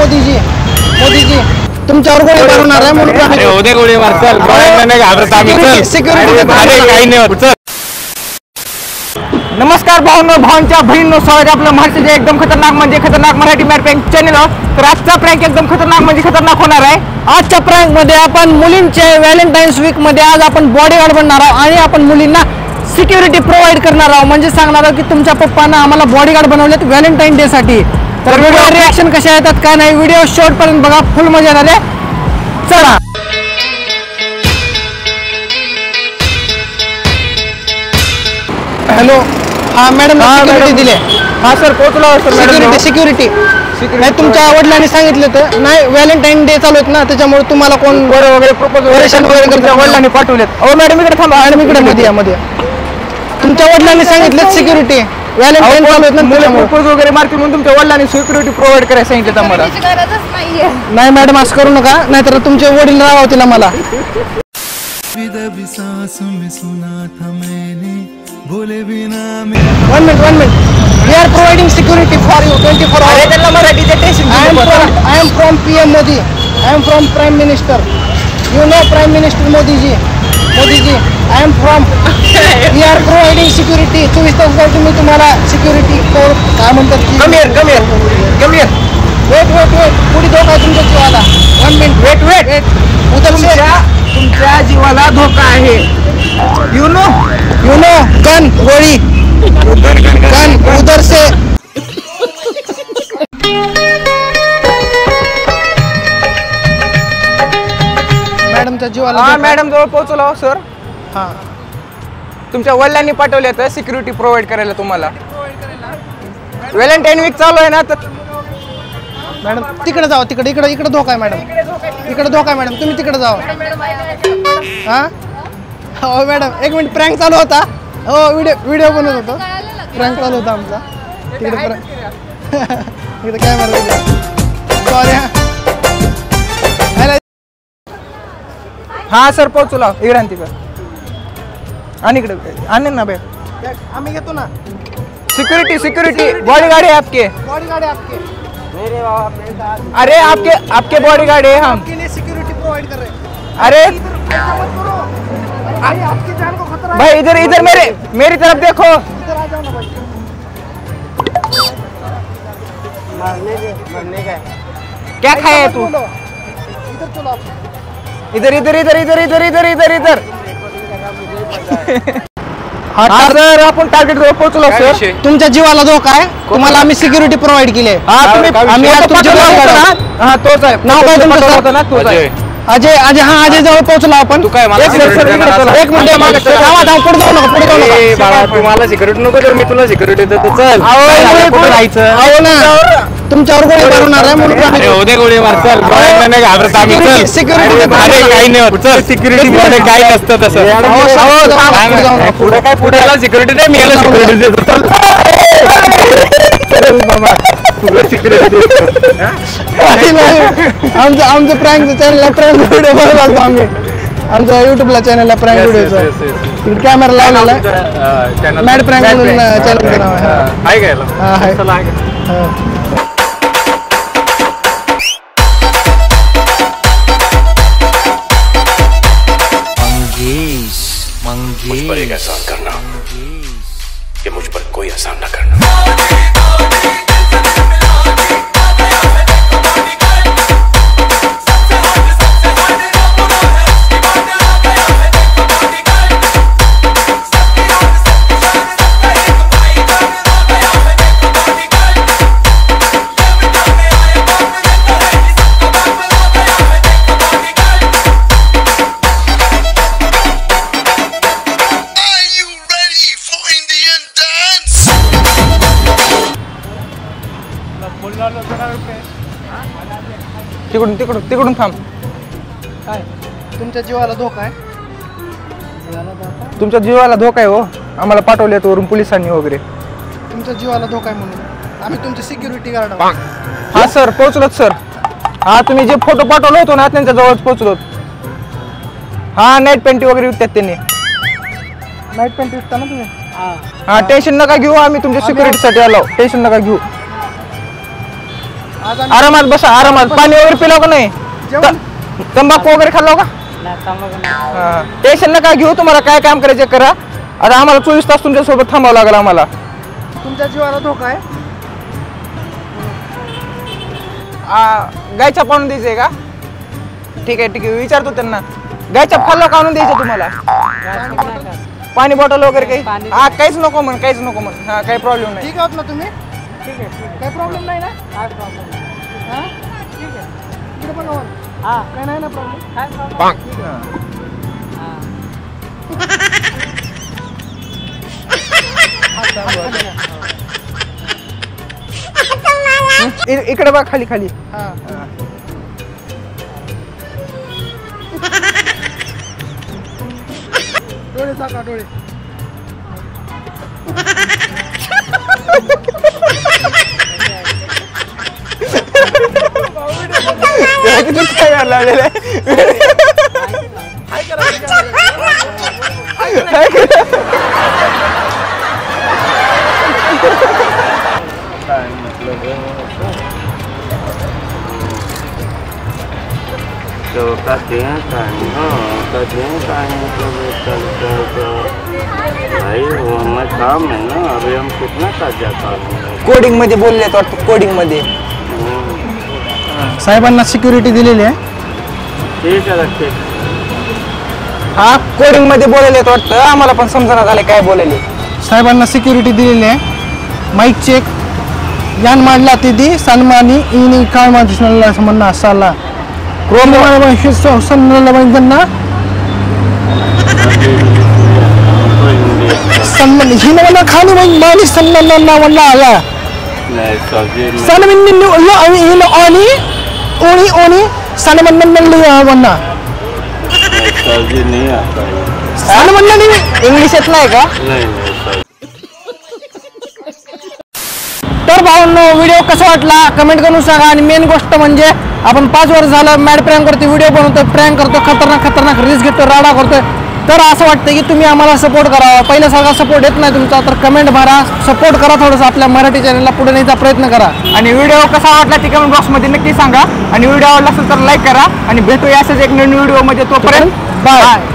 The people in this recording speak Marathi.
मोदीजी मोदीजी तुमच्यावर गोळी मारणार आहे म्हणून गोळी मारचाल सिक्युरिटी काही नाही होत. नमस्कार भावांनो, भावांच्या बहिणींनो, स्वागत आहे आपलं महाराष्ट्राच्या एकदम खतरनाक म्हणजे खतरनाक मराठी मॅड प्रँक चॅनल. तर आजचा प्रँक एकदम खतरनाक म्हणजे खतरनाक होणार आहे. आजच्या प्रँक मध्ये आपण मुलींचे व्हॅलेंटाईन्स वीक मध्ये आज आपण बॉडीगार्ड बनणार आहोत आणि आपण मुलींना सिक्युरिटी प्रोव्हाइड करणार आहोत. म्हणजे सांगणार आहोत की तुमच्या पप्पांना आम्हाला बॉडीगार्ड बनवलेत व्हॅलेंटाईन डे साठी. तर व्हिडिओ रिॲक्शन कशा येतात काय नाही, व्हिडिओ शेवट पर्यंत बघा, फुल मजा येणार आहे. चला. हॅलो, हा मॅडम सिक्युरिटी दिले. हा सर, पोहोचलो सर. सिक्युरिटी नाही, तुमच्या वडिलांनी सांगितलं तर नाही, व्हॅलेंटाईन डे चालू आहेत ना, त्याच्यामुळे तुम्हाला कोण वगैरे प्रपोज वगैरे वडिलांनी पाठवलेत. अहो मॅडम इकडे थांबा, मॅडम इकडे मध्ये तुमच्या वडिलांनी सांगितलं सिक्युरिटी व्हॅलेंटाईन चालू आहेत ना, प्रपोज वगैरे मारतील म्हणून तुमच्या वडिलांनी सिक्युरिटी प्रोव्हाइड करायला सांगितलं आम्हाला. नाही मॅडम, असं करू नका, नाहीतर तुमचे वडील राहतील आम्हाला. One minute. We are providing security for you 24 hours. I am from PM Modi. I am from Prime Minister. You know Prime Minister Modiji. I am from. We are providing security. 24 तास तुम्ही तुम्हाला security काय म्हणतात की. Come here. Wait. पुढे धोका आहे तुमच्या जीवाला. 1 minute. Wait. तुमच्या जीवाला धोका आहे. You know गन गोळी गन उधर से. मॅडमच्या जीवाला. हा मॅडम जवळ पोहोचलो सर. हा, तुमच्या वडिलांनी पाठवले तर सिक्युरिटी प्रोव्हाइड करायला तुम्हाला. व्हॅलेंटाईन वीक चालू आहे ना, तर मॅडम तिकडे जावा. इकडे धोका आहे मॅडम. इकडे धोका आहे मॅडम, तुम्ही तिकडे जावा. हा हो मॅडम, 1 मिनिट. प्रँक चालू होता. हो, व्हिडिओ बनवत होतो. प्रँक चालू होता आमचा. तिकडे कॅमेरा. सॉरी. हा सर, पोहोचलो. इकडे आणि तिकडे आणि इकडे आणेन ना बॅग. आम्ही घेतो ना. सिक्युरिटी बॉडीगार्ड है आपके. बॉडीगार्ड है आपके. अरे आपके बॉडीगार्ड है हम. आपके लिए सिक्योरिटी प्रोवाइड कर रहे हैं. अरे आपकी जान को खतरा है भाई, इधर मेरी तरफ देखो. इधर आ जाओ ना भाई. मरने का क्या खाया है तू. इधर चलो आप. इधर. हा सर, आपण टार्गेट जवळ पोहोचलो सर. तुमच्या जीवाला धोका आहे, तुम्हाला आम्ही सिक्युरिटी प्रोव्हाइड केली आहे. आम्ही तोच आहे. नाव काय तुमचं ना, तोच आहे. अजय. अजय जवळ पोहोचलो आपण. तू काय मला एक मिनिट पुढे जाऊ नका. तू मला सिक्युरिटी नको तर मी तुला सिक्युरिटी देतो. चल. अहो ना, तुमच्यावर गोळी मारणार आहे म्हणून गोळी मारचाल. सिक्युरिटी काही नाही होत. सिक्युरिटी मध्ये काही नसतं तसं. पुढे सिक्युरिटी नाही, मी याला सिक्युरिटी देतो. आमचं प्रँक चॅनलला प्रँक व्हिडिओ बनवतो आम्ही. आमच्या युट्यूबला चॅनलला प्रँक व्हिडिओ कॅमेरा लावलेला आहे. मॅड प्रँक म्हणून चॅनलचं नाव आहे. मुझ पर एक एहसान करना कि मुझ पर कोई एहसान न करना. तिकडून थांब. काय तुमच्या जीवाला धोका आहे. तुमच्या जीवाला धोका आहे हो. आम्हाला पाठवले वरून पोलिसांनी वगैरे. तुमच्या जीवाला धोका आहे म्हणून आम्ही तुमचे सिक्युरिटी गार्ड. हा सर, पोहोचलोत सर. हा, तुम्ही जे फोटो पाठवले होतो ना, त्यांच्या जवळच पोहोचलोत. हा, नाईट पॅन्टी वगैरे विकतात त्यांनी. नाईट पॅन्ट विकता ना तुम्ही. हा, टेन्शन नका घेऊ, आम्ही तुमच्या सिक्युरिटीसाठी आलो. टेन्शन नका घेऊ. आज आम्ही आरामात बसा आरामात. पाणी वगैरे पिलाव का नाही? जेवण तंबाखू वगैरे खाल्लो का? टेन्शन नका घेऊ. तुम्हाला काय काम करायचे करा. आता आम्हाला 24 तास तुमच्या सोबत थांबावं लागेल आम्हाला. तुमच्या जीवाला धोका आहे. गायच्या पाणून द्यायचंय का? ठीक आहे ठीक आहे विचारतो त्यांना. गायच्या खाल्लं का आणून द्यायचं तुम्हाला? पाणी बॉटल वगैरे काही? हा काहीच नको म्हण काहीच नको म्हण. हा काही प्रॉब्लेम नाही. ठीक आहोत ना तुम्ही? ठीक आहे काही प्रॉब्लेम नाही ना? काय प्रॉब्लेम? हां ठीक आहे इकडे पण हां काय नाही ना प्रॉब्लेम? काय प्रॉब्लेम? इकडे बघ खाली खाली. हां डोळे टाका डोळे. भाई वो हमारा काम है ना. अभी हम कितना कर जाता है. कोडिंग मध्ये बोलले वाटतं कोडिंग मध्ये. साहेबांना सिक्युरिटी दिलेली आहे. ठीक आहे रखते. हा कोडिंग मध्ये बोलायला वाटतं. आम्हाला पण समजणार झाले काय बोलायले. साहेबांना सिक्युरिटी दिलेली आहे. माईक चेक यान मांडला तिथे सन्मानी इनी काय माणसाला समन्ना असाला क्रोम सन्मानला त्यांना सन्मान ही मला खाली मानी सन्मानला वल्ला आला नहीं सब्जी सन्मान इन ओनी ओनी ओनी सन्मान लिया वन्ना सब्जी नहीं आता है. सन्मान नहीं इंग्लिश येत नाही का? नहीं नहीं तर भावांनो व्हिडिओ कसा वाटला कमेंट करून सांगा. आणि मेन गोष्ट म्हणजे आपण 5 वर्ष झालं मॅड प्रँक वरती व्हिडिओ बनवतोय. प्रँक करतो खतरनाक रिस्क घेतो राडा करतोय. तर असं वाटतं की तुम्ही आम्हाला सपोर्ट करावा. पहिल्यासारखा सपोर्ट येत नाही तुमचा. तर कमेंट भरा सपोर्ट करा थोडंसं आपल्या मराठी चॅनलला पुढे न्यायचा प्रयत्न करा. आणि व्हिडिओ कसा वाटला ते कमेंट बॉक्स मध्ये नक्की सांगा. आणि व्हिडिओ आवडला असेल तर लाईक करा. आणि भेटूया असेच एक नवीन व्हिडिओ मध्ये. तोपर्यंत बाय.